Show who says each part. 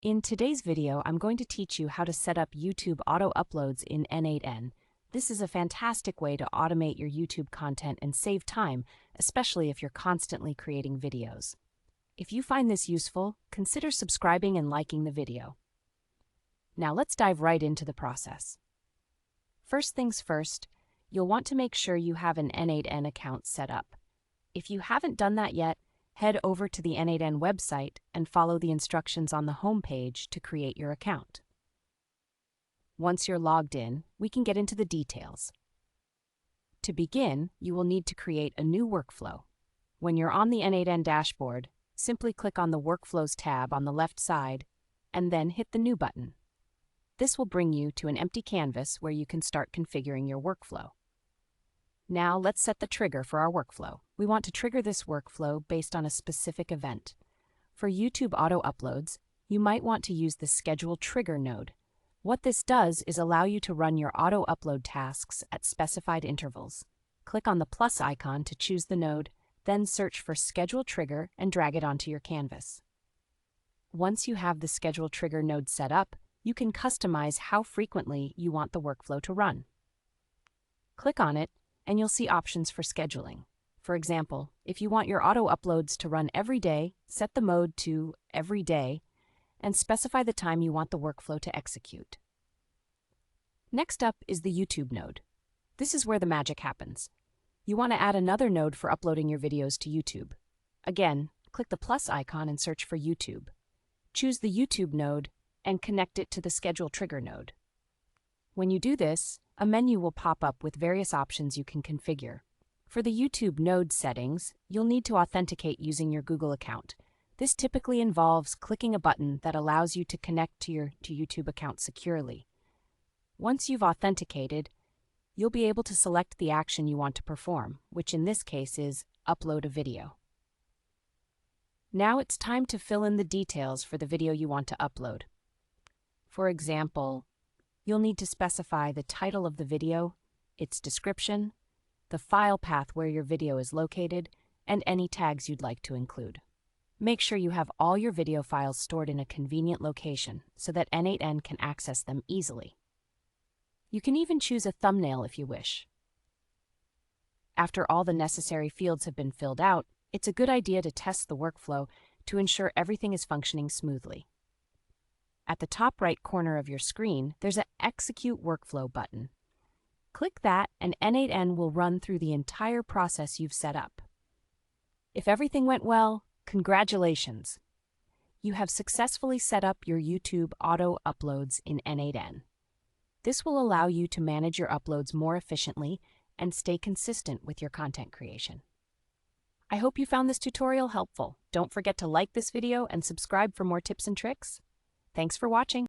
Speaker 1: In today's video, I'm going to teach you how to set up YouTube auto uploads in n8n. This is a fantastic way to automate your YouTube content and save time, especially if you're constantly creating videos. If you find this useful, consider subscribing and liking the video. Now let's dive right into the process. First things first, you'll want to make sure you have an n8n account set up. If you haven't done that yet, head over to the n8n website and follow the instructions on the home page to create your account. Once you're logged in, we can get into the details. To begin, you will need to create a new workflow. When you're on the n8n dashboard, simply click on the Workflows tab on the left side and then hit the New button. This will bring you to an empty canvas where you can start configuring your workflow. Now let's set the trigger for our workflow. We want to trigger this workflow based on a specific event. For YouTube auto uploads, you might want to use the Schedule Trigger node. What this does is allow you to run your auto upload tasks at specified intervals. Click on the plus icon to choose the node, then search for Schedule Trigger and drag it onto your canvas. Once you have the Schedule Trigger node set up, you can customize how frequently you want the workflow to run. Click on it, and you'll see options for scheduling. For example, if you want your auto uploads to run every day, set the mode to Every Day, and specify the time you want the workflow to execute. Next up is the YouTube node. This is where the magic happens. You want to add another node for uploading your videos to YouTube. Again, click the plus icon and search for YouTube. Choose the YouTube node and connect it to the Schedule Trigger node. When you do this, a menu will pop up with various options you can configure. For the YouTube node settings, you'll need to authenticate using your Google account. This typically involves clicking a button that allows you to connect to your YouTube account securely. Once you've authenticated, you'll be able to select the action you want to perform, which in this case is upload a video. Now it's time to fill in the details for the video you want to upload. For example, you'll need to specify the title of the video, its description, the file path where your video is located, and any tags you'd like to include. Make sure you have all your video files stored in a convenient location so that n8n can access them easily. You can even choose a thumbnail if you wish. After all the necessary fields have been filled out, it's a good idea to test the workflow to ensure everything is functioning smoothly. At the top right corner of your screen, there's an Execute Workflow button. Click that and n8n will run through the entire process you've set up. If everything went well, congratulations! You have successfully set up your YouTube auto uploads in n8n. This will allow you to manage your uploads more efficiently and stay consistent with your content creation. I hope you found this tutorial helpful. Don't forget to like this video and subscribe for more tips and tricks. Thanks for watching.